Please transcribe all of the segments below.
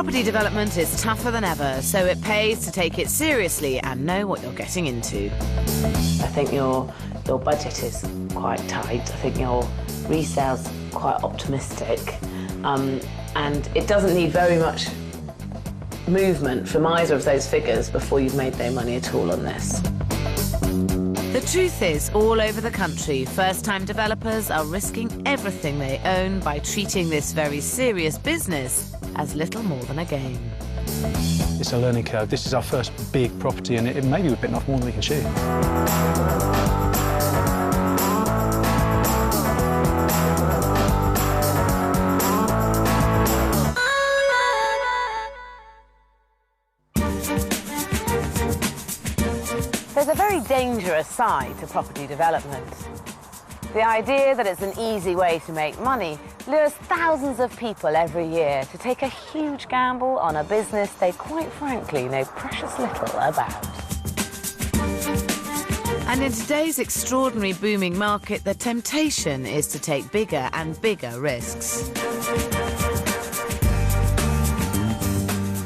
Property development is tougher than ever, so it pays to take it seriously and know what you're getting into. I think your budget is quite tight. I think your resale's quite optimistic. And it doesn't need very much movement from either of those figures before you've made no money at all on this. The truth is, all over the country, first-time developers are risking everything they own by treating this very serious business as little more than a game. It's a learning curve. This is our first big property, and maybe we've bitten off more than we can chew. There's a very dangerous side to property development. The idea that it's an easy way to make money lures thousands of people every year to take a huge gamble on a business they quite frankly know precious little about. And in today's extraordinary booming market, the temptation is to take bigger and bigger risks.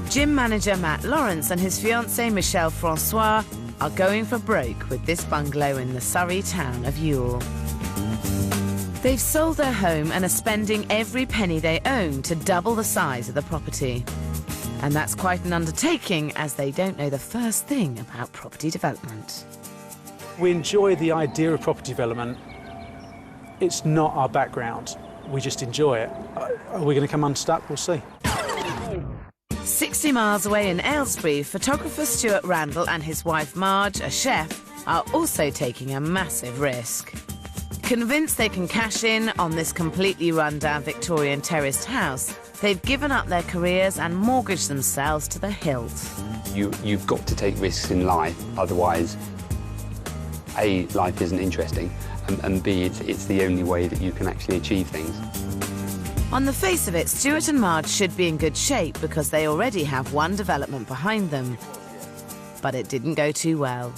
Gym manager Matt Lawrence and his fiancée Michelle Francois are going for broke with this bungalow in the Surrey town of Ewell. They've sold their home and are spending every penny they own to double the size of the property. And that's quite an undertaking, as they don't know the first thing about property development. We enjoy the idea of property development. It's not our background. We just enjoy it. Are we going to come unstuck? We'll see. 60 miles away in Aylesbury, photographer Stuart Randall and his wife Marge, a chef, are also taking a massive risk. Convinced they can cash in on this completely run-down Victorian terraced house, they've given up their careers and mortgaged themselves to the hilt. You've got to take risks in life, otherwise, A, life isn't interesting, and B, it's the only way that you can actually achieve things. On the face of it, Stuart and Marge should be in good shape because they already have one development behind them. But it didn't go too well.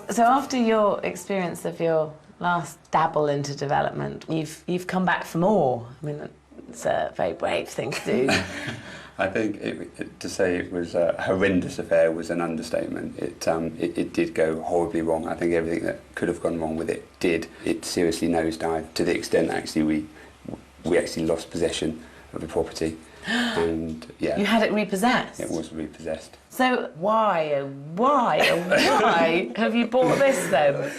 So after your experience of your last dabble into development, you've come back for more. I mean, it's a very brave thing to do. I think to say it was a horrendous affair was an understatement. It did go horribly wrong. I think everything that could have gone wrong with it did. It seriously nosedived to the extent actually we actually lost possession of the property. And yeah. You had it repossessed? It was repossessed. So why have you bought this then?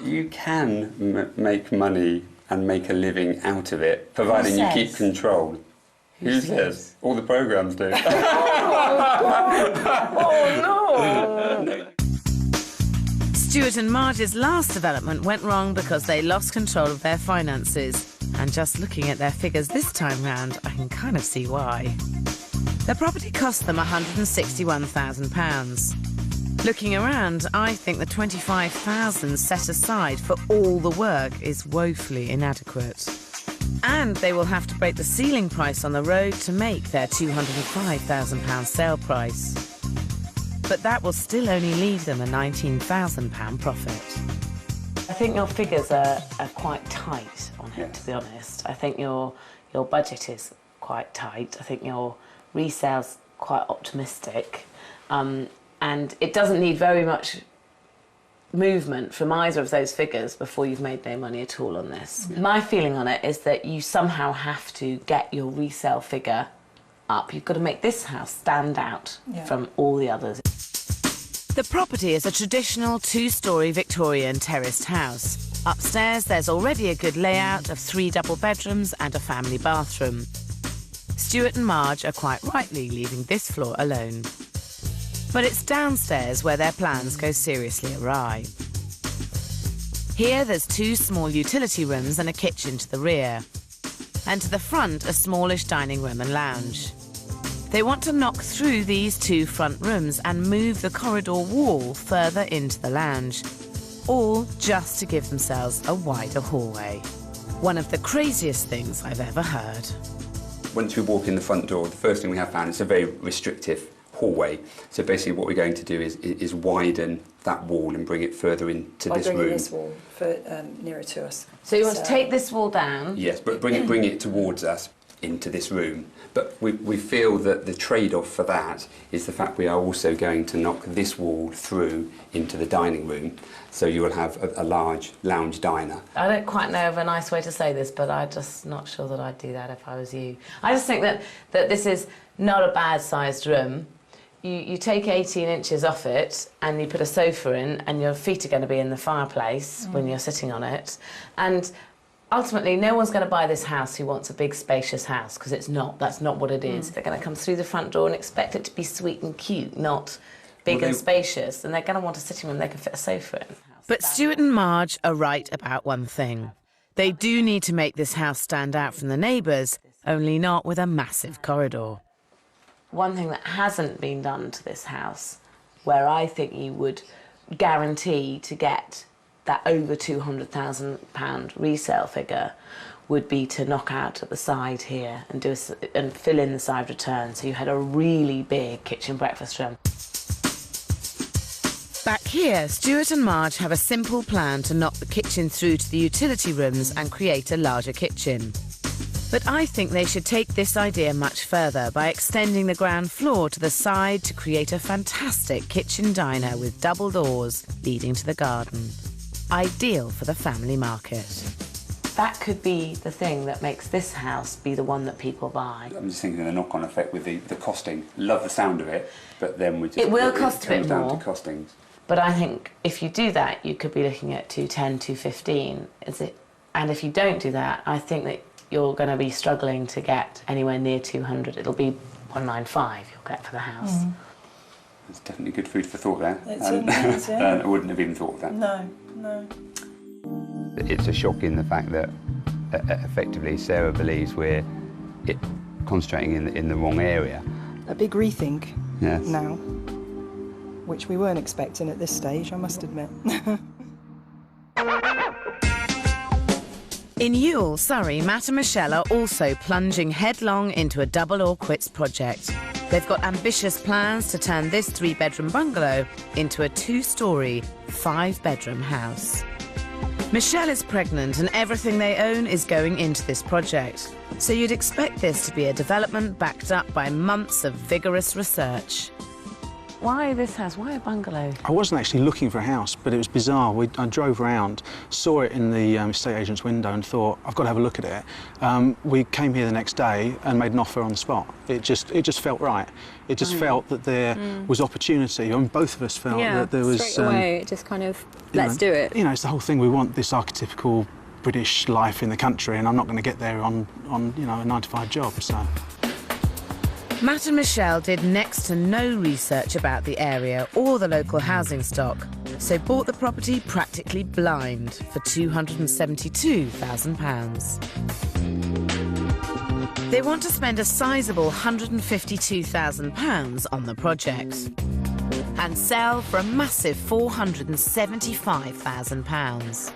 You can make money and make a living out of it, providing you keep control. Who says? All the programmes do. Oh no! Stuart and Marge's last development went wrong because they lost control of their finances. And just looking at their figures this time round, I can kind of see why. The property cost them £161,000. Looking around, I think the £25,000 set aside for all the work is woefully inadequate. And they will have to break the ceiling price on the road to make their £205,000 sale price. But that will still only leave them a £19,000 profit. I think your figures are quite tight on it, to be honest. I think your budget is quite tight. I think your resale's quite optimistic. And it doesn't need very much movement from either of those figures before you've made no money at all on this. Yeah. My feeling on it is that you somehow have to get your resale figure up. You've got to make this house stand out from all the others. The property is a traditional two-storey Victorian terraced house. Upstairs, there's already a good layout of 3 double bedrooms and a family bathroom. Stuart and Marge are quite rightly leaving this floor alone. But it's downstairs where their plans go seriously awry. Here, there's 2 small utility rooms and a kitchen to the rear. And to the front, a smallish dining room and lounge. They want to knock through these 2 front rooms and move the corridor wall further into the lounge, all just to give themselves a wider hallway. One of the craziest things I've ever heard. Once we walk in the front door, the first thing we have found is a very restrictive hallway. So basically what we're going to do is widen that wall and bring it further into this room. By bringing this wall nearer to us. So you want to take this wall down? Yes, but bring it towards us. into this room. But we feel that the trade-off for that is the fact we are also going to knock this wall through into the dining room, so you will have a large lounge diner. I don't quite know of a nice way to say this, but I'm just not sure that I'd do that if I was you. I just think that this is not a bad-sized room. You take 18 inches off it and you put a sofa in, and your feet are going to be in the fireplace when you're sitting on it. And ultimately, no one's going to buy this house who wants a big, spacious house, because it's not. That's not what it is. They're going to come through the front door and expect it to be sweet and cute, not big and spacious. And they're going to want a sitting room they can fit a sofa in. But Stuart and Marge are right about one thing. They do need to make this house stand out from the neighbours, only not with a massive corridor. One thing that hasn't been done to this house, where I think you would guarantee to get that over £200,000 resale figure, would be to knock out at the side here and and fill in the side return, so you had a really big kitchen breakfast room. Back here, Stuart and Marge have a simple plan to knock the kitchen through to the utility rooms and create a larger kitchen. But I think they should take this idea much further by extending the ground floor to the side to create a fantastic kitchen diner with double doors leading to the garden. Ideal for the family market. That could be the thing that makes this house be the one that people buy. I'm just thinking of the knock-on effect with the costing. Love the sound of it, but then it will cost a bit comes down more. to costings. But I think if you do that, you could be looking at 210, 215. And if you don't do that, I think that you're going to be struggling to get anywhere near 200. It'll be 195 you'll get for the house. There's definitely good food for thought there. It certainly is, yeah. I wouldn't have even thought of that. No. It's a shock in the fact that effectively Sarah believes we're concentrating in the wrong area. A big rethink Yes. now, which we weren't expecting at this stage, I must admit. In Ewell, Surrey, Matt and Michelle are also plunging headlong into a double or quits project. They've got ambitious plans to turn this 3-bedroom bungalow into a 2-storey, 5-bedroom house. Michelle is pregnant and everything they own is going into this project. So you'd expect this to be a development backed up by months of vigorous research. Why this house? Why a bungalow? I wasn't actually looking for a house, but it was bizarre. I drove around, saw it in the estate agent's window and thought, I've got to have a look at it. We came here the next day and made an offer on the spot. It just felt right. It just felt that there was opportunity. I mean, both of us felt that there was... straight away, it just kind of, let's do it. You know, it's the whole thing. We want this archetypical British life in the country, and I'm not going to get there on you know, a 9-to-5 job, so... Matt and Michelle did next to no research about the area or the local housing stock, so bought the property practically blind for £272,000. They want to spend a sizable £152,000 on the project and sell for a massive £475,000.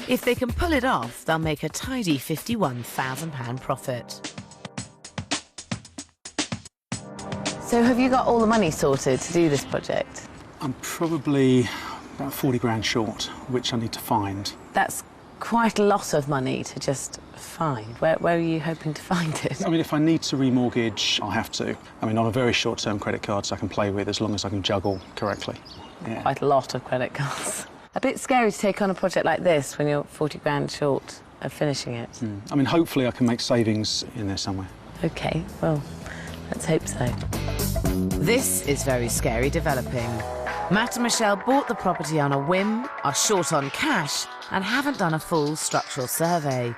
If they can pull it off, they'll make a tidy £51,000 profit. So have you got all the money sorted to do this project? I'm probably about 40 grand short, which I need to find. That's quite a lot of money to just find. Where are you hoping to find it? I mean, if I need to remortgage, I'll have to. I mean, on a very short-term credit cards I can play with as long as I can juggle correctly. Yeah. Quite a lot of credit cards. A bit scary to take on a project like this when you're 40 grand short of finishing it. I mean, hopefully I can make savings in there somewhere. OK, well, let's hope so. This is very scary developing. Matt and Michelle bought the property on a whim, are short on cash, and haven't done a full structural survey.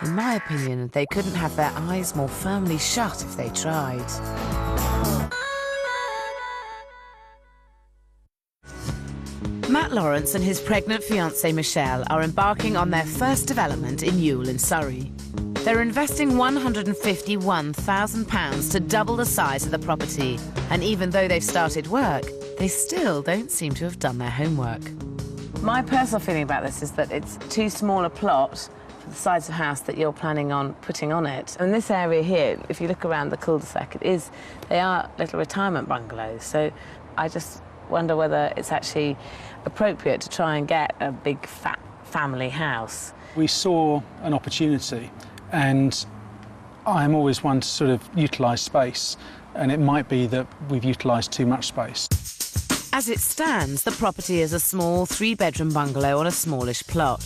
In my opinion, they couldn't have their eyes more firmly shut if they tried. Matt Lawrence and his pregnant fiancée Michelle are embarking on their first development in Ewell in Surrey. They're investing £151,000 to double the size of the property, and even though they've started work, they still don't seem to have done their homework. My personal feeling about this is that it's too small a plot for the size of house that you're planning on putting on it. And this area here, if you look around the cul-de-sac, they are little retirement bungalows, so I just wonder whether it's actually appropriate to try and get a big, fat family house. We saw an opportunity, and I'm always one to sort of utilise space, and it might be that we've utilised too much space. As it stands, the property is a small 3-bedroom bungalow on a smallish plot.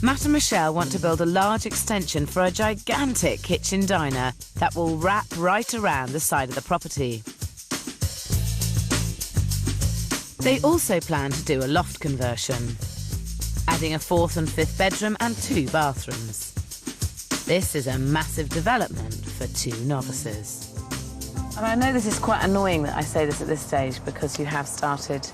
Matt and Michelle want to build a large extension for a gigantic kitchen diner that will wrap right around the side of the property. They also plan to do a loft conversion, adding a 4th and 5th bedroom and 2 bathrooms. This is a massive development for 2 novices. And I know this is quite annoying that I say this at this stage because you have started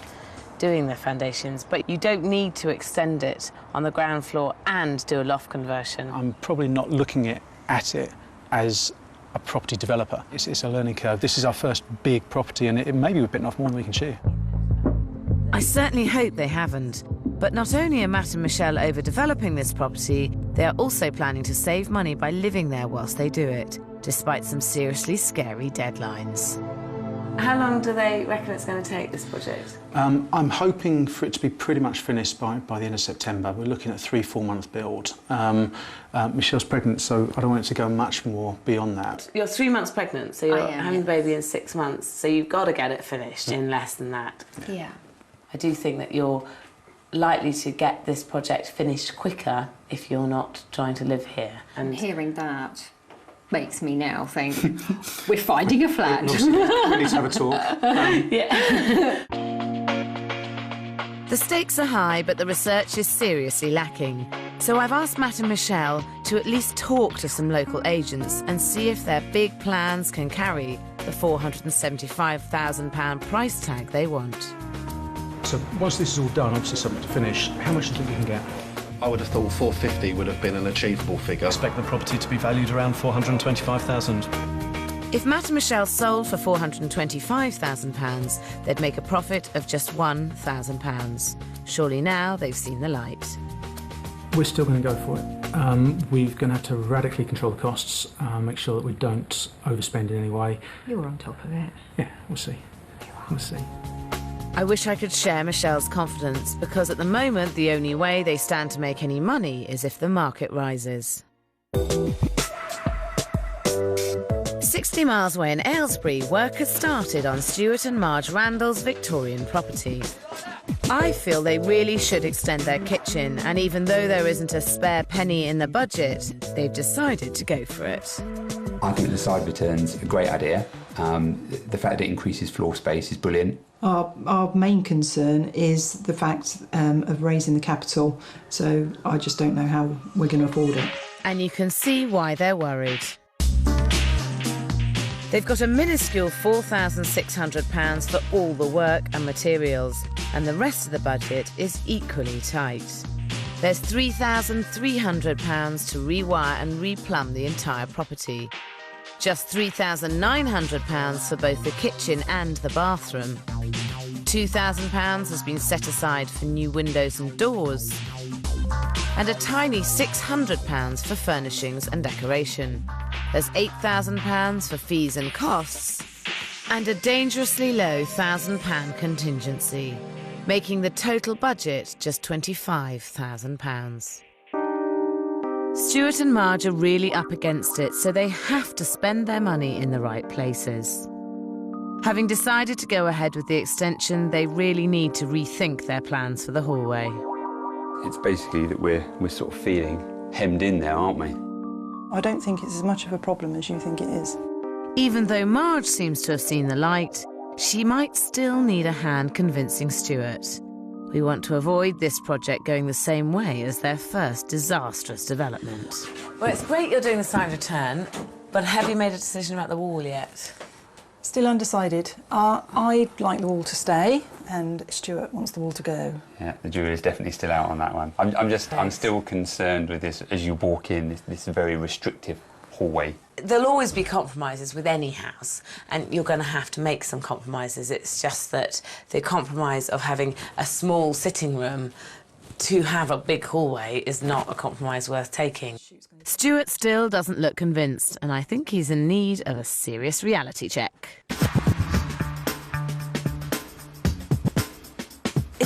doing the foundations, but you don't need to extend it on the ground floor and do a loft conversion. I'm probably not looking at it as a property developer. It's a learning curve. This is our first big property, and it maybe we've bitten off more than we can chew. I certainly hope they haven't. But not only are Matt and Michelle overdeveloping this property, they are also planning to save money by living there whilst they do it, despite some seriously scary deadlines. How long do they reckon it's going to take, this project? I'm hoping for it to be pretty much finished by the end of September. We're looking at a 3-4 month build. Michelle's pregnant, so I don't want it to go much more beyond that. You're 3 months pregnant, so you're having the baby in 6 months, so you've got to get it finished in less than that. Yeah. I do think that you're likely to get this project finished quicker if you're not trying to live here. And Hearing that makes me now think we're finding a flat. We need to have a talk. The stakes are high, but the research is seriously lacking. So I've asked Matt and Michelle to at least talk to some local agents and see if their big plans can carry the £475,000 price tag they want. So once this is all done, obviously something to finish, how much do you think you can get? I would have thought 450 would have been an achievable figure. I expect the property to be valued around 425,000. If Matt and Michelle sold for £425,000, they'd make a profit of just £1,000. Surely now they've seen the light. We're still going to go for it. We're going to have to radically control the costs, make sure that we don't overspend in any way. You're on top of it. Yeah, we'll see. We'll see. I wish I could share Michelle's confidence, because at the moment the only way they stand to make any money is if the market rises. 60 miles away in Aylesbury, work has started on Stuart and Marge Randall's Victorian property. I feel they really should extend their kitchen, and even though there isn't a spare penny in the budget, they've decided to go for it. I think the side return's a great idea. The fact that it increases floor space is brilliant. Our main concern is the fact of raising the capital, so I just don't know how we're going to afford it. And you can see why they're worried. They've got a minuscule £4,600 for all the work and materials, and the rest of the budget is equally tight. There's £3,300 to rewire and replumb the entire property. Just £3,900 for both the kitchen and the bathroom. £2,000 has been set aside for new windows and doors. And a tiny £600 for furnishings and decoration. There's £8,000 for fees and costs. And a dangerously low £1,000 contingency, making the total budget just £25,000. Stuart and Marge are really up against it, so they have to spend their money in the right places. Having decided to go ahead with the extension, they really need to rethink their plans for the hallway. It's basically that we're sort of feeling hemmed in there, aren't we? I don't think it's as much of a problem as you think it is. Even though Marge seems to have seen the light, she might still need a hand convincing Stuart. We want to avoid this project going the same way as their first disastrous development. Well, it's great you're doing the side return, but have you made a decision about the wall yet? Still undecided. I'd like the wall to stay, and Stuart wants the wall to go. Yeah, the jury is definitely still out on that one. I'm still concerned with this as you walk in, this very restrictive hallway. There'll always be compromises with any house, and you're going to have to make some compromises. It's just that the compromise of having a small sitting room to have a big hallway is not a compromise worth taking. Stuart still doesn't look convinced, and I think he's in need of a serious reality check.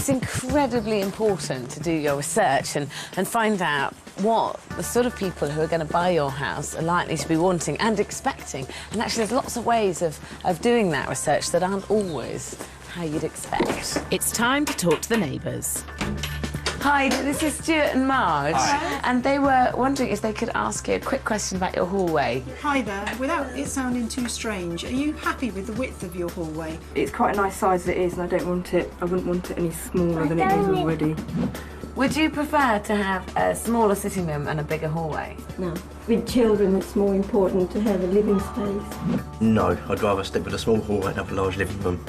It's incredibly important to do your research and find out what the sort of people who are going to buy your house are likely to be wanting and expecting. And actually, there's lots of ways of doing that research that aren't always how you'd expect. It's time to talk to the neighbours. Hi, this is Stuart and Marge. Hi. And they were wondering if they could ask you a quick question about your hallway. Hi there. Without it sounding too strange, are you happy with the width of your hallway? It's quite a nice size as it is, and I wouldn't want it any smaller than it is already. Would you prefer to have a smaller sitting room and a bigger hallway? No. With children, it's more important to have a living space. No, I'd rather stick with a small hallway and have a large living room.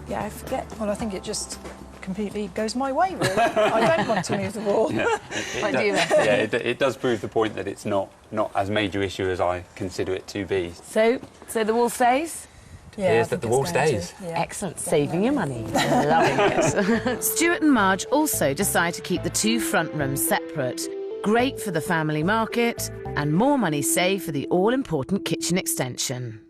Yeah, I forget. Well, I think it just completely goes my way, really. I don't want to move the wall. Yeah, it does prove the point that it's not as major issue as I consider it to be. So the wall stays? Yeah, Here's that the wall stays. Yeah. Excellent, saving your money. Loving it. Stuart and Marge also decide to keep the 2 front rooms separate. Great for the family market and more money saved for the all-important kitchen extension.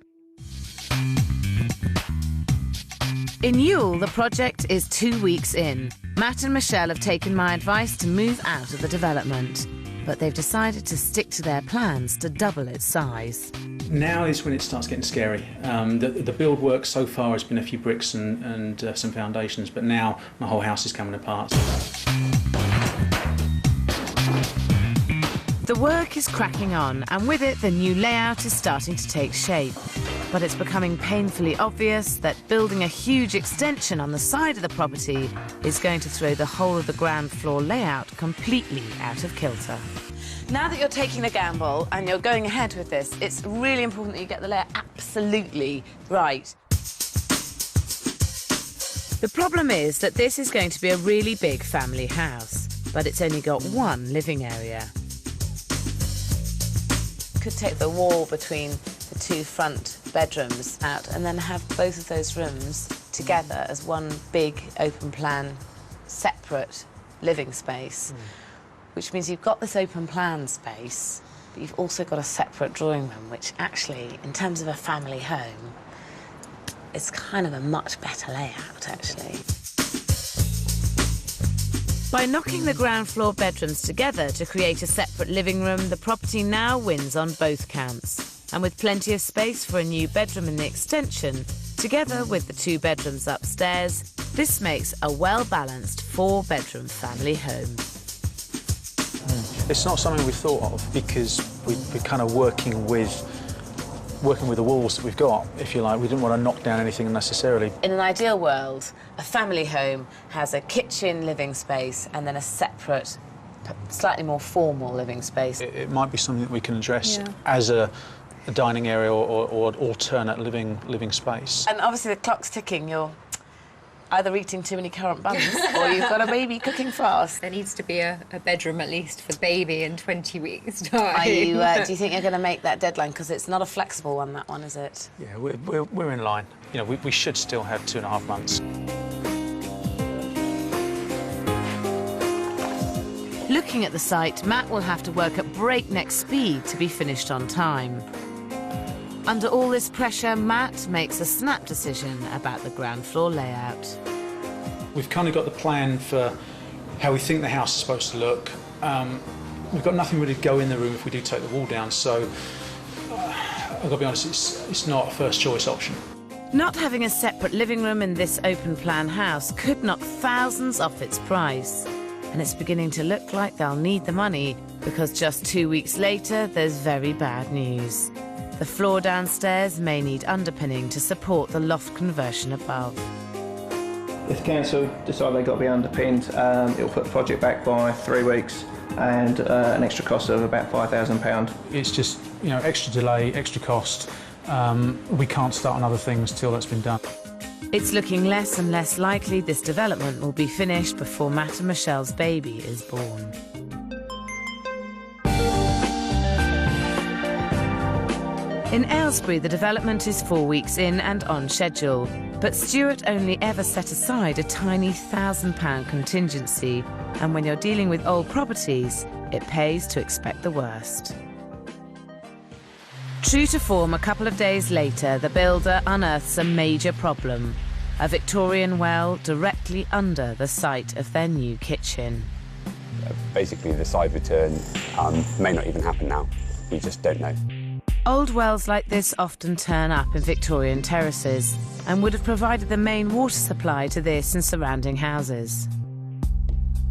In Ewell, the project is 2 weeks in. Matt and Michelle have taken my advice to move out of the development, but they've decided to stick to their plans to double its size. Now is when it starts getting scary. The build work so far has been a few bricks and some foundations, but now my whole house is coming apart. The work is cracking on, and with it the new layout is starting to take shape. But it's becoming painfully obvious that building a huge extension on the side of the property is going to throw the whole of the ground floor layout completely out of kilter. Now that you're taking a gamble and you're going ahead with this, it's really important that you get the layout absolutely right. The problem is that this is going to be a really big family house, but it's only got 1 living area. Could take the wall between the 2 front bedrooms out and then have both of those rooms together as one big open plan separate living space, which means you've got this open plan space, but you've also got a separate drawing room, which actually, in terms of a family home, is kind of a much better layout, actually. By knocking the ground floor bedrooms together to create a separate living room, the property now wins on both counts. And with plenty of space for a new bedroom in the extension, together with the 2 bedrooms upstairs, this makes a well-balanced 4-bedroom family home. It's not something we thought of because we're kind of working with the walls that we've got, if you like. We didn't want to knock down anything unnecessarily. In an ideal world, a family home has a kitchen living space and then a separate, slightly more formal living space. It might be something that we can address as a dining area or alternate living space. And obviously the clock's ticking. You're either eating too many currant buns or you've got a baby cooking fast. There needs to be a bedroom at least for the baby in 20 weeks' time. Do you think you're going to make that deadline? Because it's not a flexible one, that one, is it? Yeah, we're in line. You know, we should still have 2.5 months. Looking at the site, Matt will have to work at breakneck speed to be finished on time. Under all this pressure, Matt makes a snap decision about the ground floor layout. We've kind of got the plan for how we think the house is supposed to look. We've got nothing really to go in the room if we do take the wall down, so I've got to be honest, it's not a first choice option. Not having a separate living room in this open plan house could knock thousands off its price. And it's beginning to look like they'll need the money because just 2 weeks later, there's very bad news. The floor downstairs may need underpinning to support the loft conversion above. If the council decide they've got to be underpinned, it'll put the project back by 3 weeks and an extra cost of about £5,000. It's just, you know, extra delay, extra cost. We can't start on other things till that's been done. It's looking less and less likely this development will be finished before Matt and Michelle's baby is born. In Aylesbury, the development is 4 weeks in and on schedule, but Stuart only ever set aside a tiny £1,000 contingency, and when you're dealing with old properties, it pays to expect the worst. True to form, a couple of days later, the builder unearths a major problem. a Victorian well directly under the site of their new kitchen. Basically, the side return may not even happen now. We just don't know. Old wells like this often turn up in Victorian terraces and would have provided the main water supply to this and surrounding houses.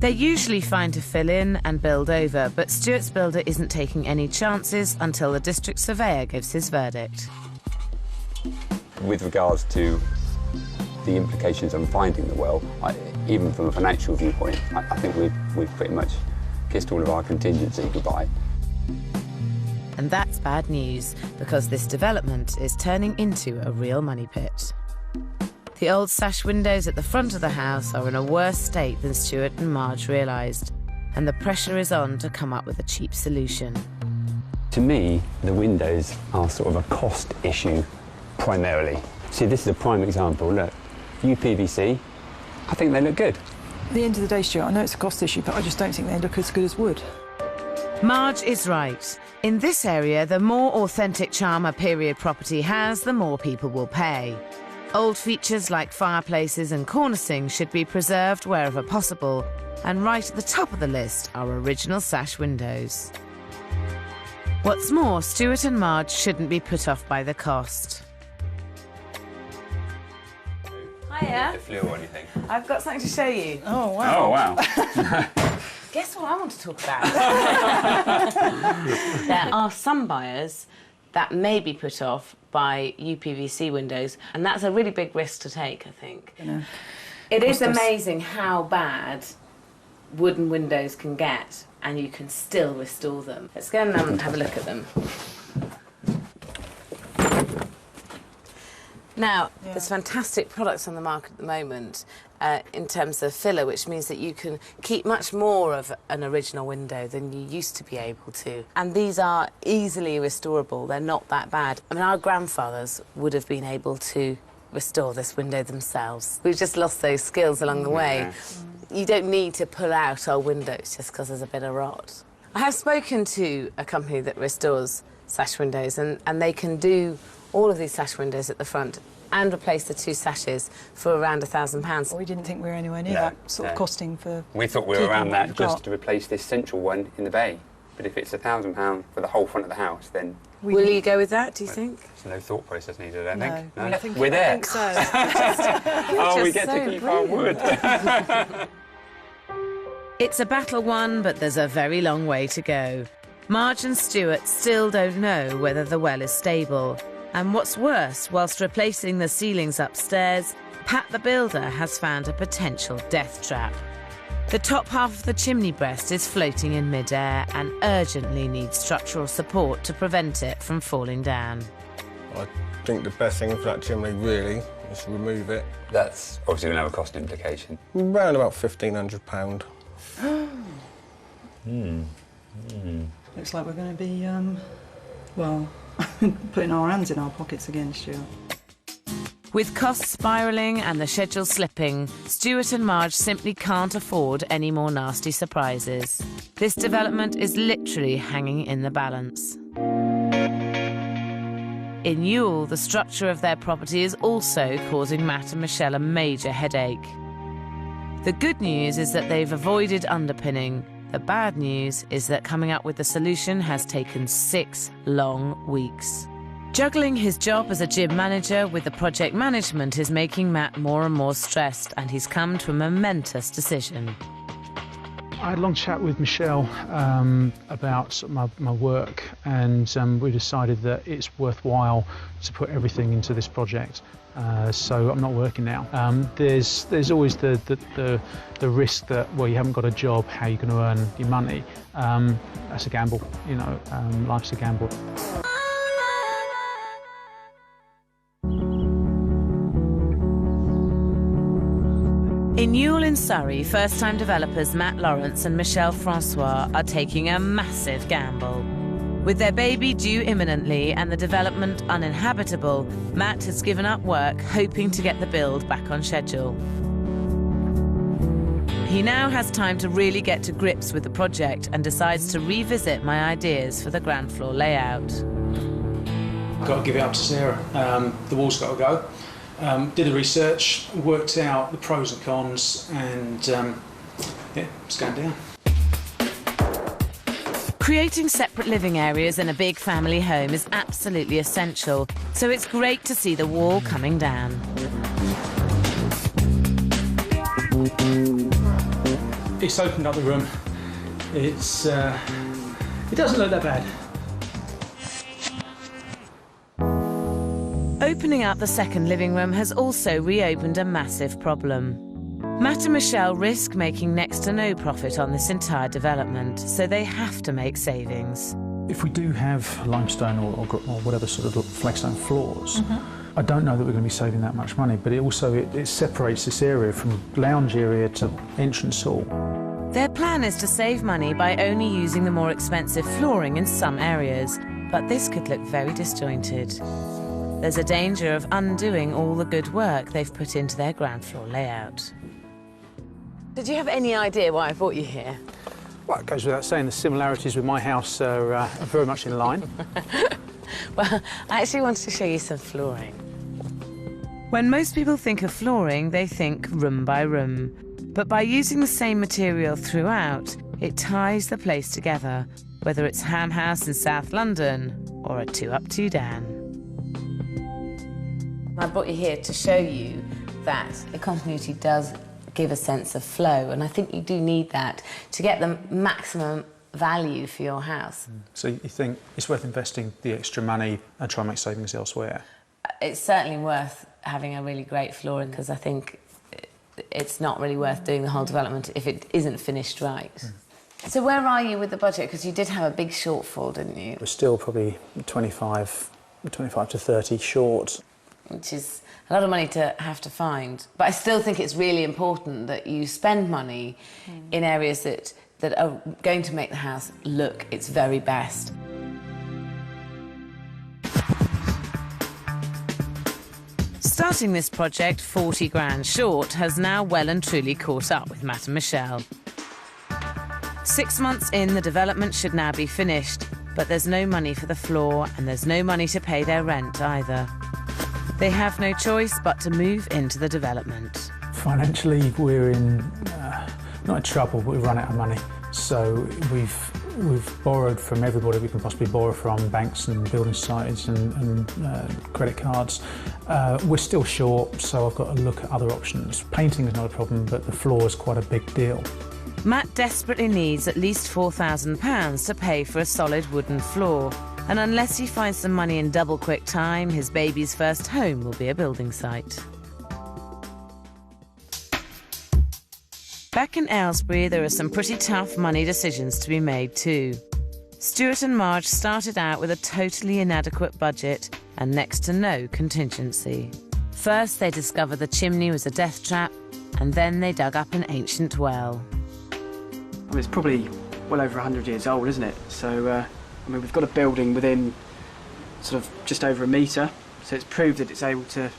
They're usually fine to fill in and build over, but Stuart's builder isn't taking any chances until the district surveyor gives his verdict. With regards to the implications on finding the well, even from a financial viewpoint, I think we've pretty much kissed all of our contingency goodbye. And that's bad news, because this development is turning into a real money pit. The old sash windows at the front of the house are in a worse state than Stuart and Marge realised, and the pressure is on to come up with a cheap solution. To me, the windows are sort of a cost issue, primarily. See, this is a prime example. Look, UPVC, I think they look good. At the end of the day, Stuart, I know it's a cost issue, but I just don't think they look as good as wood. Marge is right. In this area, the more authentic charm a period property has, the more people will pay. Old features like fireplaces and cornicing should be preserved wherever possible, and right at the top of the list are original sash windows. What's more, Stuart and Marge shouldn't be put off by the cost. Hiya. The flu or anything. I've got something to show you. Oh, wow. Oh, wow. Guess what I want to talk about? There are some buyers that may be put off by UPVC windows, and that's a really big risk to take, I think. It is amazing how bad wooden windows can get, and you can still restore them. Let's go and have a look at them. Now, there's fantastic products on the market at the moment in terms of filler, which means that you can keep much more of an original window than you used to be able to. And these are easily restorable. They're not that bad. I mean, our grandfathers would have been able to restore this window themselves. We've just lost those skills along the way. You don't need to pull out old windows just because there's a bit of rot. I have spoken to a company that restores sash windows, and they can do all of these sash windows at the front and replace the two sashes for around £1,000. We didn't think we were anywhere near that sort of costing for... We thought we were around that just to replace this central one in the bay. But if it's £1,000 for the whole front of the house, then... Will you go with that, do you think? There's no thought process needed, I think. No, I think we're there. I think so. Oh, we get to keep our wood. It's a battle won, but there's a very long way to go. Marge and Stuart still don't know whether the well is stable. And what's worse, whilst replacing the ceilings upstairs, Pat the builder has found a potential death trap. The top half of the chimney breast is floating in midair and urgently needs structural support to prevent it from falling down. I think the best thing for that chimney, really, is to remove it. That's obviously going to have a cost implication. Around about £1,500. Looks like we're going to be, well, putting our hands in our pockets again, Stuart. With costs spiralling and the schedule slipping, Stuart and Marge simply can't afford any more nasty surprises. This development is literally hanging in the balance. In Ewell, the structure of their property is also causing Matt and Michelle a major headache. The good news is that they've avoided underpinning. The bad news is that coming up with the solution has taken 6 long weeks. Juggling his job as a gym manager with the project management is making Matt more and more stressed, and he's come to a momentous decision. I had a long chat with Michelle about sort of my work, and we decided that it's worthwhile to put everything into this project. So I'm not working now. There's always the risk that, well, you haven't got a job, how are you going to earn your money? That's a gamble, you know, life's a gamble. In Ewell in Surrey, first-time developers Matt Lawrence and Michelle Francois are taking a massive gamble. With their baby due imminently and the development uninhabitable, Matt has given up work, hoping to get the build back on schedule. He now has time to really get to grips with the project and decides to revisit my ideas for the ground floor layout. Got to give it up to Sarah. The wall's got to go. Did the research, worked out the pros and cons, and yeah, it's going down. Creating separate living areas in a big family home is absolutely essential, so it's great to see the wall coming down. It's opened up the room. It doesn't look that bad. Opening up the second living room has also reopened a massive problem. Matt and Michelle risk making next to no profit on this entire development, so they have to make savings. If we do have limestone or whatever sort of flagstone floors, I don't know that we're going to be saving that much money, but it separates this area from lounge area to entrance hall. Their plan is to save money by only using the more expensive flooring in some areas, but this could look very disjointed. There's a danger of undoing all the good work they've put into their ground floor layout. Did you have any idea why I brought you here? Well, it goes without saying the similarities with my house are very much in line. Well, I actually wanted to show you some flooring. When most people think of flooring, they think room by room. But by using the same material throughout, it ties the place together, whether it's Ham House in South London or a 2 up, 2 down. I brought you here to show you that a continuity does give a sense of flow, and I think you do need that to get the maximum value for your house. So you think it's worth investing the extra money and try and make savings elsewhere? It's certainly worth having a really great flooring, because I think it's not really worth doing the whole development if it isn't finished right. So where are you with the budget? Because you did have a big shortfall, didn't you? We're still probably 25 to 30 short. Which is a lot of money to have to find. But I still think it's really important that you spend money in areas that are going to make the house look its very best. Starting this project 40 grand short has now well and truly caught up with Matt and Michelle. 6 months in, the development should now be finished, but there's no money for the floor and there's no money to pay their rent either. They have no choice but to move into the development. Financially, we're in, not in trouble, but we've run out of money. So we've borrowed from everybody we can possibly borrow from, banks and building societies and credit cards. We're still short, so I've got to look at other options. Painting is not a problem, but the floor is quite a big deal. Matt desperately needs at least £4,000 to pay for a solid wooden floor. And unless he finds some money in double quick time, his baby's first home will be a building site. Back in Aylesbury, there are some pretty tough money decisions to be made too. Stuart and Marge started out with a totally inadequate budget and next to no contingency. First, they discovered the chimney was a death trap, and then they dug up an ancient well. I mean, it's probably well over 100 years old, isn't it? So, I mean, we've got a building within sort of just over a metre, so it's proved that it's able to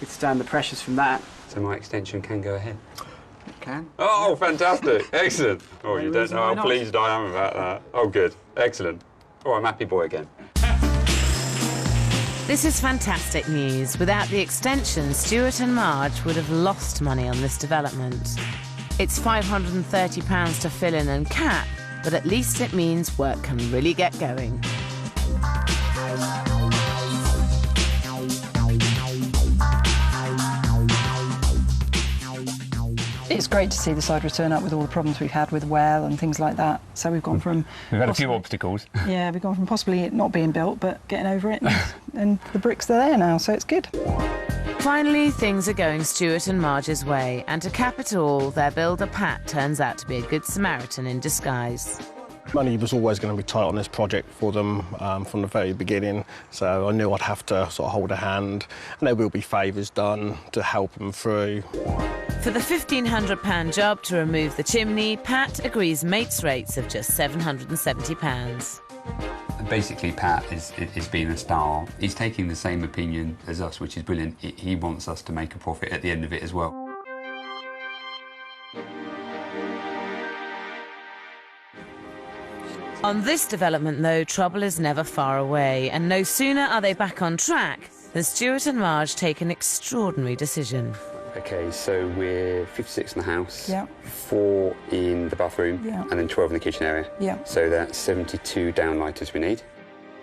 withstand the pressures from that. So my extension can go ahead? It can. Oh, fantastic. Excellent. Oh, you don't know how pleased I am about that. Oh, good. Excellent. Oh, I'm happy boy again. This is fantastic news. Without the extension, Stuart and Marge would have lost money on this development. It's £530 to fill in and cap, but at least it means work can really get going. It's great to see the side return up with all the problems we've had with well and things like that. So we've gone from... We've had a few obstacles. Yeah, we've gone from possibly it not being built, but getting over it, and the bricks are there now, so it's good. Finally, things are going Stuart and Marge's way, and to cap it all, their builder Pat turns out to be a good Samaritan in disguise. Money was always going to be tight on this project for them from the very beginning, so I knew I'd have to sort of hold a hand, and there will be favours done to help them through. For the £1,500 job to remove the chimney, Pat agrees mates' rates of just £770. Basically, Pat is being a star. He's taking the same opinion as us, which is brilliant. He wants us to make a profit at the end of it as well. On this development, though, trouble is never far away, and no sooner are they back on track then Stuart and Marge take an extraordinary decision. OK, so we're 56 in the house, Yeah. 4 in the bathroom, Yeah. and then 12 in the kitchen area. Yeah. So that's 72 downlighters we need.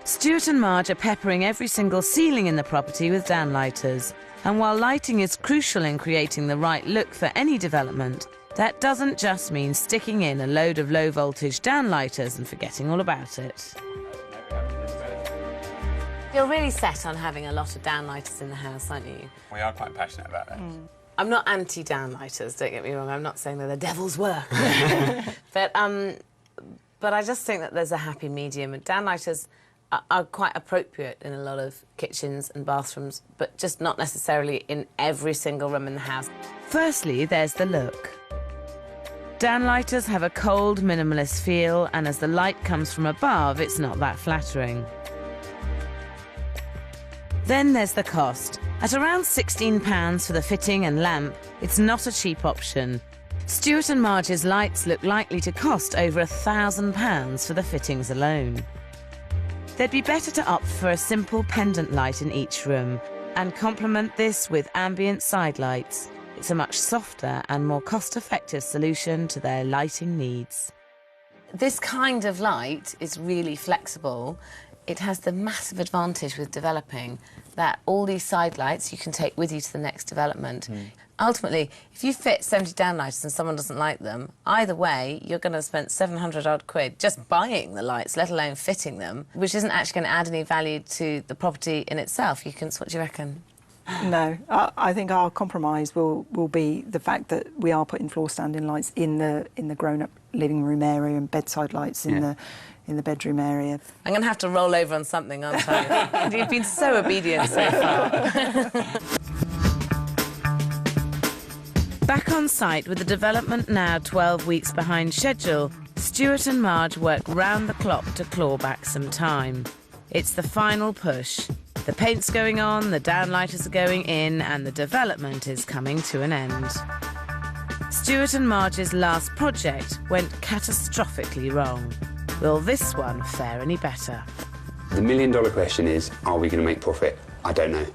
Stuart and Marge are peppering every single ceiling in the property with downlighters. And while lighting is crucial in creating the right look for any development, that doesn't just mean sticking in a load of low-voltage downlighters and forgetting all about it. You're really set on having a lot of downlighters in the house, aren't you? We are quite passionate about that. I'm not anti-downlighters, don't get me wrong. I'm not saying they're the devil's work. but I just think that there's a happy medium. And downlighters are quite appropriate in a lot of kitchens and bathrooms, but just not necessarily in every single room in the house. Firstly, there's the look. Downlighters have a cold, minimalist feel, and as the light comes from above, it's not that flattering. Then there's the cost. At around £16 for the fitting and lamp, it's not a cheap option. Stuart and Marge's lights look likely to cost over £1,000 for the fittings alone. They'd be better to opt for a simple pendant light in each room and complement this with ambient side lights. It's a much softer and more cost-effective solution to their lighting needs. This kind of light is really flexible. It has the massive advantage with developing that all these side lights you can take with you to the next development. Ultimately, if you fit 70 downlighters and someone doesn't like them, either way, you're going to spend 700 odd quid just buying the lights, let alone fitting them, which isn't actually going to add any value to the property in itself. What do you reckon? No, I think our compromise will be the fact that we are putting floor standing lights in the grown-up living room area and bedside lights in the bedroom area. I'm going to have to roll over on something, aren't I? You've been so obedient so far. Back on site with the development now 12 weeks behind schedule, Stuart and Marge work round the clock to claw back some time. It's the final push. The paint's going on, the downlighters are going in, and the development is coming to an end. Stuart and Marge's last project went catastrophically wrong. Will this one fare any better? The million-dollar question is, are we going to make profit? I don't know.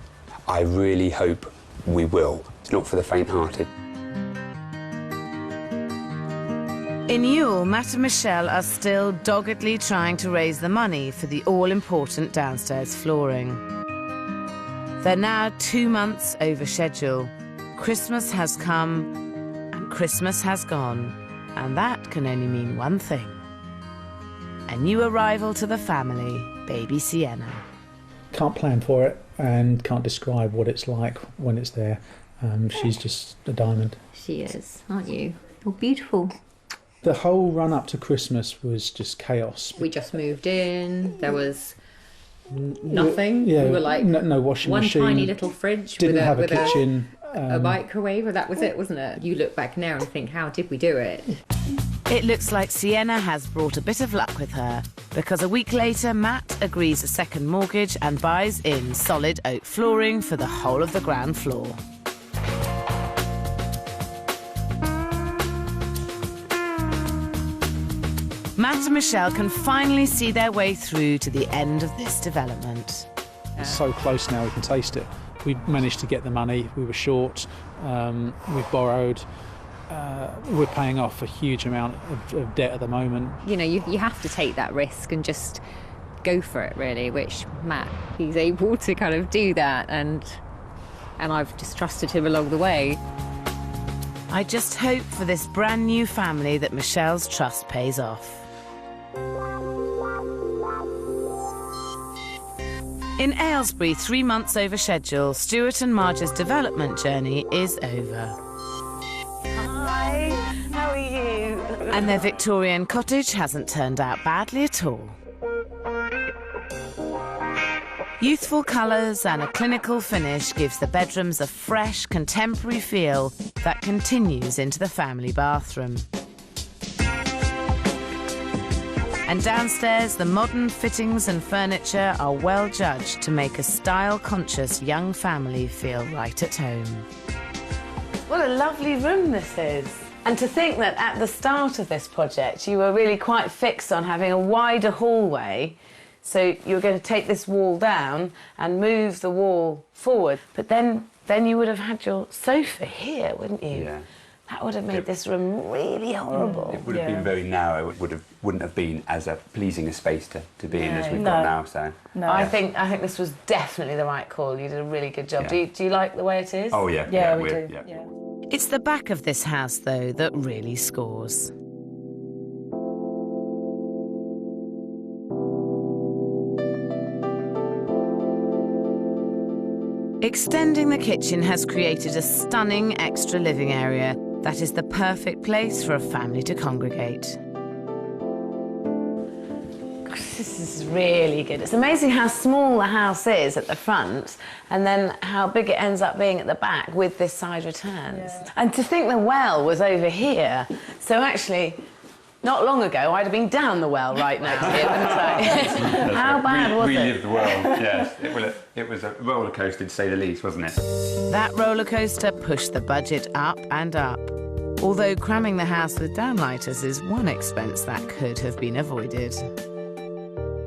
I really hope we will. It's not for the faint-hearted. In Ewell, Matt and Michelle are still doggedly trying to raise the money for the all-important downstairs flooring. They're now 2 months over schedule. Christmas has come and Christmas has gone, and that can only mean one thing. A new arrival to the family, baby Sienna. Can't plan for it and can't describe what it's like when it's there. She's just a diamond. She is, aren't you? You're beautiful. The whole run up to Christmas was just chaos. We just moved in. There was nothing. Yeah, we were like no washing machine. One tiny little fridge. Didn't with have a kitchen. A microwave. That was it, wasn't it? You look back now and think, how did we do it? It looks like Sienna has brought a bit of luck with her, because a week later, Matt agrees a second mortgage and buys in solid oak flooring for the whole of the ground floor. Matt and Michelle can finally see their way through to the end of this development. It's so close now, we can taste it. We managed to get the money, we were short, we've borrowed. We're paying off a huge amount of debt at the moment. You know, you have to take that risk and just go for it, really, which Matt, he's able to kind of do that, and I've just trusted him along the way. I just hope for this brand new family that Michelle's trust pays off. In Aylesbury, 3 months over schedule, Stuart and Marge's development journey is over. Hi, how are you? And their Victorian cottage hasn't turned out badly at all. Youthful colours and a clinical finish gives the bedrooms a fresh, contemporary feel that continues into the family bathroom. And downstairs, the modern fittings and furniture are well judged to make a style-conscious young family feel right at home. What a lovely room this is. And to think that at the start of this project, you were really quite fixed on having a wider hallway So you were going to take this wall down and move the wall forward, but then you would have had your sofa here, wouldn't you? Yeah. That would have made this room really horrible. It would have been very narrow. It wouldn't have been as a pleasing a space to be in as we've got now. So no, I think this was definitely the right call. You did a really good job. Yeah. Do you like the way it is? Oh yeah, Yeah, we do. Yeah. It's the back of this house, though, that really scores. Extending the kitchen has created a stunning extra living area that is the perfect place for a family to congregate. This is really good. It's amazing how small the house is at the front and then how big it ends up being at the back with this side returns. Yeah. And to think the well was over here. So actually, not long ago, I'd have been down the well right next to it, wouldn't I? How bad was it? We lived the well, yes. It was a roller coaster, to say the least, wasn't it? That roller coaster pushed the budget up and up. Although cramming the house with downlighters is one expense that could have been avoided.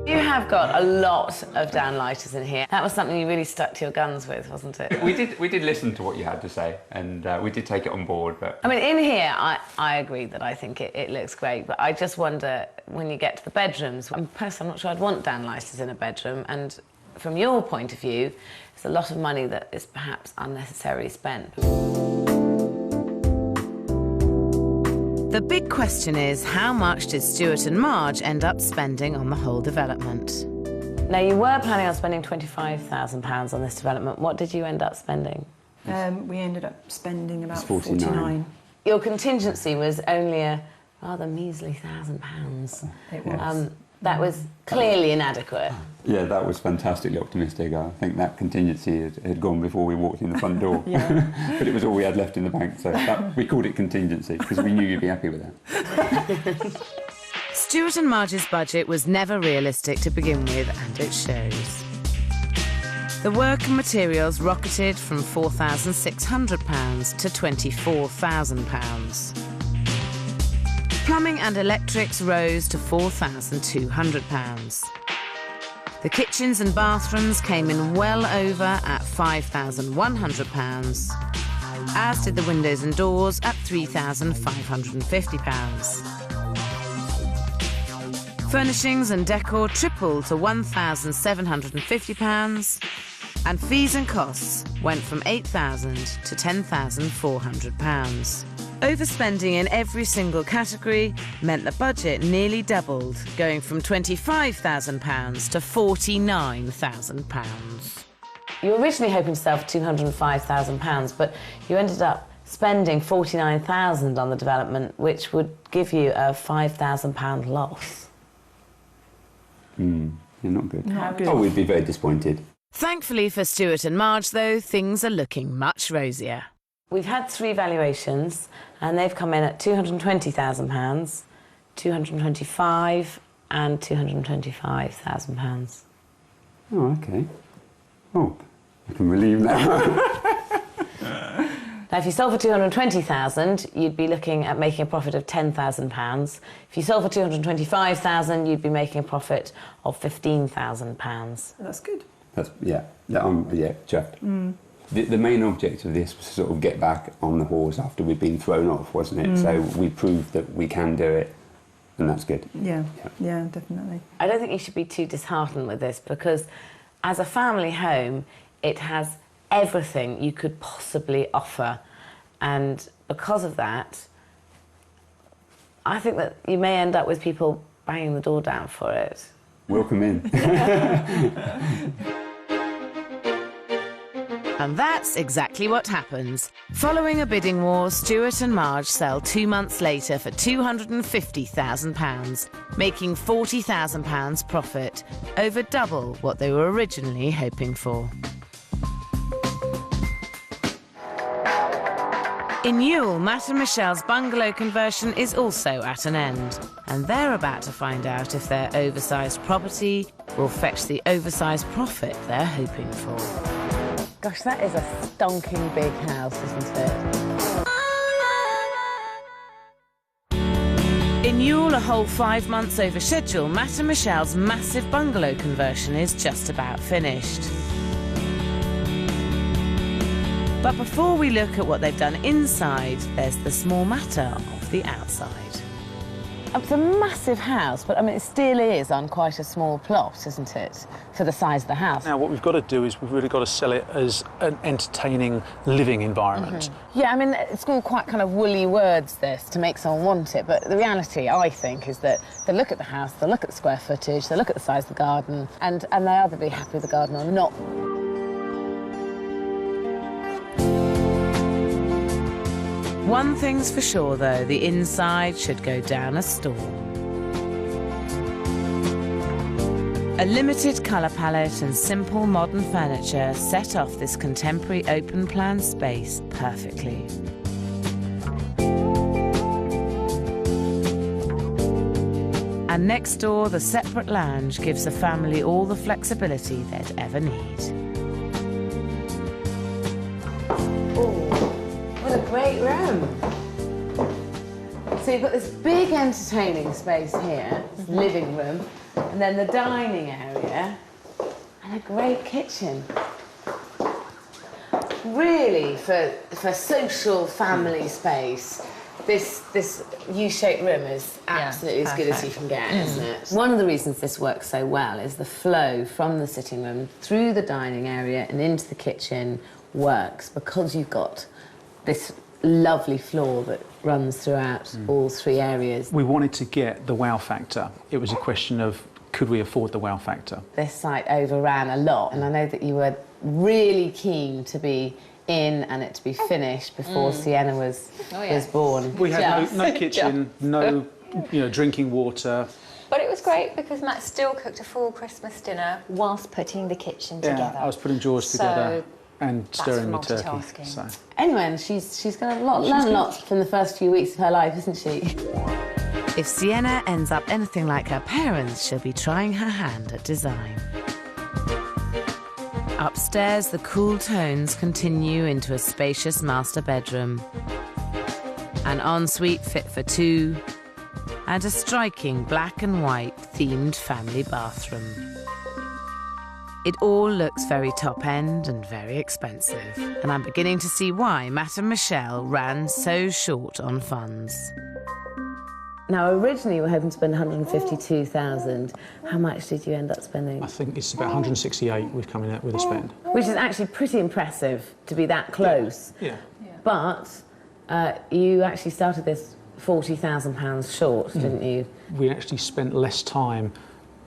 You have got a lot of downlighters in here. That was something you really stuck to your guns with, wasn't it? We did listen to what you had to say, and we did take it on board. But I mean, in here, I agree that I think it looks great, but I just wonder, when you get to the bedrooms, personally, I'm not sure I'd want downlighters in a bedroom, and from your point of view, it's a lot of money that is perhaps unnecessarily spent. The big question is, how much did Stuart and Marge end up spending on the whole development? Now, you were planning on spending £25,000 on this development. What did you end up spending? We ended up spending about 49. Your contingency was only a rather measly £1,000. It was. That was clearly inadequate. yeah, that was fantastically optimistic. I think that contingency had gone before we walked in the front door. But it was all we had left in the bank, so we called it contingency because we knew you'd be happy with that. Stuart and Marge's budget was never realistic to begin with, and it shows. The work and materials rocketed from £4,600 to £24,000. Plumbing and electrics rose to £4,200. The kitchens and bathrooms came in well over at £5,100, as did the windows and doors at £3,550. Furnishings and decor tripled to £1,750, and fees and costs went from £8,000 to £10,400. Overspending in every single category meant the budget nearly doubled, going from £25,000 to £49,000. You were originally hoping to sell for £205,000, but you ended up spending £49,000 on the development, which would give you a £5,000 loss. Yeah, not good. Not good. Oh, we'd be very disappointed. Thankfully for Stuart and Marge, though, things are looking much rosier. We've had 3 valuations, and they've come in at £220,000, £225,000 and £225,000. Oh, OK. Oh, I can relieve now. Now, if you sold for £220,000, you'd be looking at making a profit of £10,000. If you sold for £225,000, you'd be making a profit of £15,000. That's good. Yeah, chuffed. The main object of this was to sort of get back on the horse after we'd been thrown off, wasn't it? So we proved that we can do it, and that's good. Yeah, definitely. I don't think you should be too disheartened with this, because as a family home, it has everything you could possibly offer, and because of that, I think that you may end up with people banging the door down for it. Welcome in. And that's exactly what happens. Following a bidding war, Stuart and Marge sell 2 months later for £250,000, making £40,000 profit, over double what they were originally hoping for. In Ewell, Matt and Michelle's bungalow conversion is also at an end, and they're about to find out if their oversized property will fetch the oversized profit they're hoping for. Gosh, that is a stonking big house, isn't it? In Ewell, a whole 5 months over schedule, Matt and Michelle's massive bungalow conversion is just about finished. But before we look at what they've done inside, there's the small matter of the outside. It's a massive house, but I mean, it still is on quite a small plot, isn't it, for the size of the house? Now, what we've got to do is we've really got to sell it as an entertaining living environment. Yeah, I mean, it's all quite kind of woolly words, this, to make someone want it, but the reality, I think, is that they look at the house, they look at the square footage, they look at the size of the garden, and they either be happy with the garden or not. One thing's for sure, though, the inside should go down a storm. A limited colour palette and simple modern furniture set off this contemporary open-plan space perfectly. And next door, the separate lounge gives the family all the flexibility they'd ever need. What a great room. So you've got this big entertaining space here, this living room, and then the dining area, and a great kitchen. Really, for social family space, this U-shaped room is absolutely as good as you can get, isn't it? One of the reasons this works so well is the flow from the sitting room through the dining area and into the kitchen works because you've got this lovely floor that runs throughout all three areas. We wanted to get the wow factor. It was a question of, could we afford the wow factor? This site overran a lot, and I know that you were really keen to be in and it to be finished before Sienna was born. We had no kitchen, no drinking water. But it was great because Matt still cooked a full Christmas dinner whilst putting the kitchen together. I was putting drawers together and stirring the turkey. So. Anyway, and she's going to learn a lot from the first few weeks of her life, isn't she? If Sienna ends up anything like her parents, she'll be trying her hand at design. Upstairs, the cool tones continue into a spacious master bedroom, an ensuite fit for two, and a striking black and white themed family bathroom. It all looks very top-end and very expensive, and I'm beginning to see why Matt and Michelle ran so short on funds. Now, originally you were hoping to spend £152,000. How much did you end up spending? I think it's about 168 we've come in with a spend. Which is actually pretty impressive to be that close. Yeah. But you actually started this £40,000 short, didn't you? We actually spent less time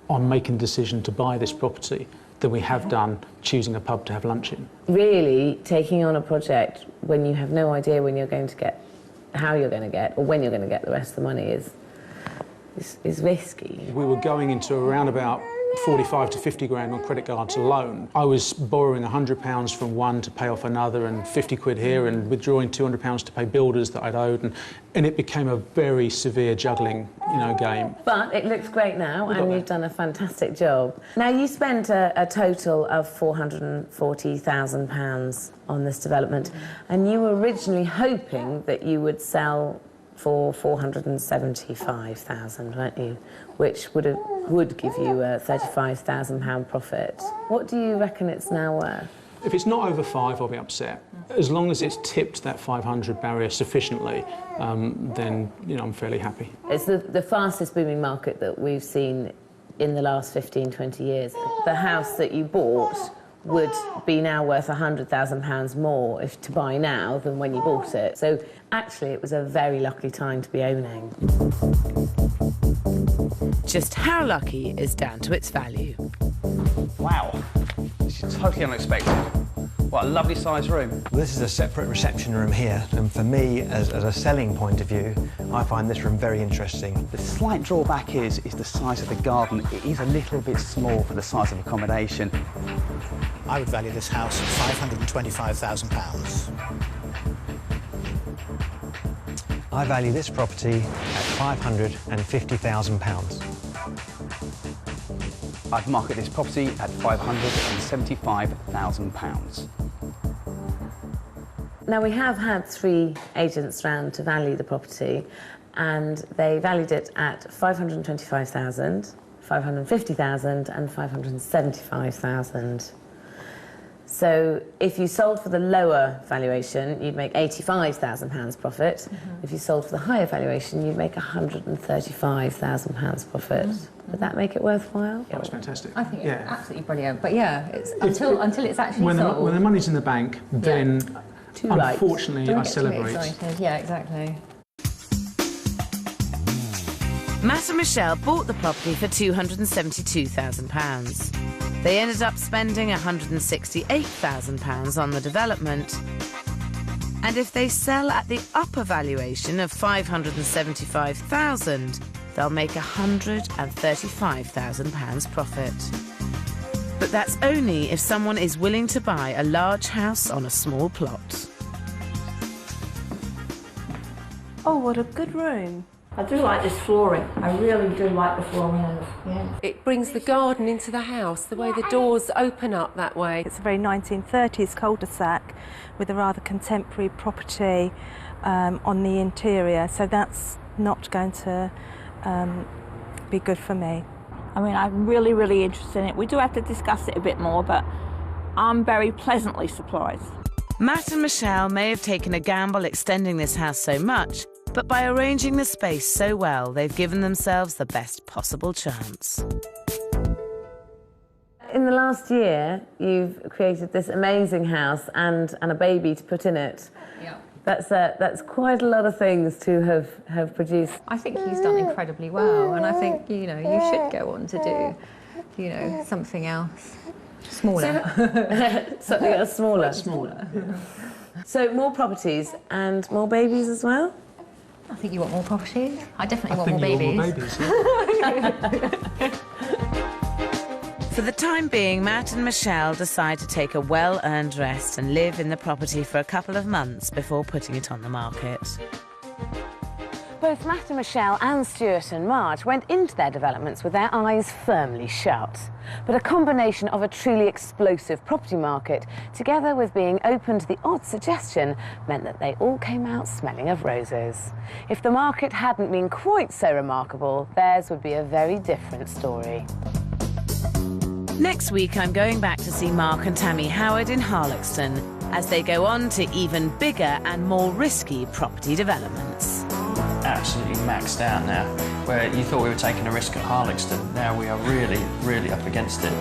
on making the decision to buy this property than we have done choosing a pub to have lunch in. Really, taking on a project when you have no idea when you're going to get, how you're going to get, or when you're going to get the rest of the money is risky. We were going into around about 45 to 50 grand on credit cards alone. I was borrowing £100 from one to pay off another and 50 quid here and withdrawing £200 to pay builders that I'd owed, and it became a very severe juggling, game. But it looks great now, and you've done a fantastic job. Now, you spent a total of £440,000 on this development, and you were originally hoping that you would sell for £475,000, weren't you? Which would give you a £35,000 profit. What do you reckon it's now worth? If it's not over 5, I'll be upset. As long as it's tipped that 500 barrier sufficiently, then I'm fairly happy. It's the fastest booming market that we've seen in the last 15, 20 years. The house that you bought would be now worth £100,000 more to buy now than when you bought it. So actually it was a very lucky time to be owning. Just how lucky is down to its value. Wow, this is totally unexpected. What a lovely sized room. This is a separate reception room here, and for me, as a selling point of view, I find this room very interesting. The slight drawback is the size of the garden. It is a little bit small for the size of accommodation. I would value this house at £525,000. I value this property at £550,000. I'd market this property at £575,000. Now, we have had 3 agents round to value the property, and they valued it at 525,000, 550,000 and 575,000. So if you sold for the lower valuation, you'd make £85,000 profit. If you sold for the higher valuation, you'd make £135,000 profit. Would that make it worthwhile? That was fantastic. I think it's absolutely brilliant. But yeah, it's until it's actually sold. When the money's in the bank, then unfortunately I Don't get too celebrate. excited. Yeah, exactly. Matt and Michelle bought the property for £272,000. They ended up spending £168,000 on the development. And if they sell at the upper valuation of £575,000, they'll make £135,000 profit. But that's only if someone is willing to buy a large house on a small plot. Oh, what a good room. I do like this flooring. I really do like the flooring. It brings the garden into the house, the way the doors open up that way. It's a very 1930s cul-de-sac with a rather contemporary property on the interior, so that's not going to be good for me. I mean, I'm really, really interested in it. We do have to discuss it a bit more, but I'm very pleasantly surprised. Matt and Michelle may have taken a gamble extending this house so much, but by arranging the space so well, they've given themselves the best possible chance. In the last year, you've created this amazing house and a baby to put in it. Yeah. That's quite a lot of things to have produced. I think he's done incredibly well, and I think, you know, you should go on to do, you know, something else. Smaller. Something else smaller. Smaller. So more properties and more babies as well? I think you want more properties. I definitely want more babies. For the time being, Matt and Michelle decide to take a well-earned rest and live in the property for a couple of months before putting it on the market. Both Matt and Michelle and Stuart and Marge went into their developments with their eyes firmly shut. But a combination of a truly explosive property market, together with being open to the odd suggestion, meant that they all came out smelling of roses. If the market hadn't been quite so remarkable, theirs would be a very different story. Next week, I'm going back to see Mark and Tammy Howard in Harloxton as they go on to even bigger and more risky property developments. Absolutely maxed out now. Where you thought we were taking a risk at Harloxton, now we are really, really up against it.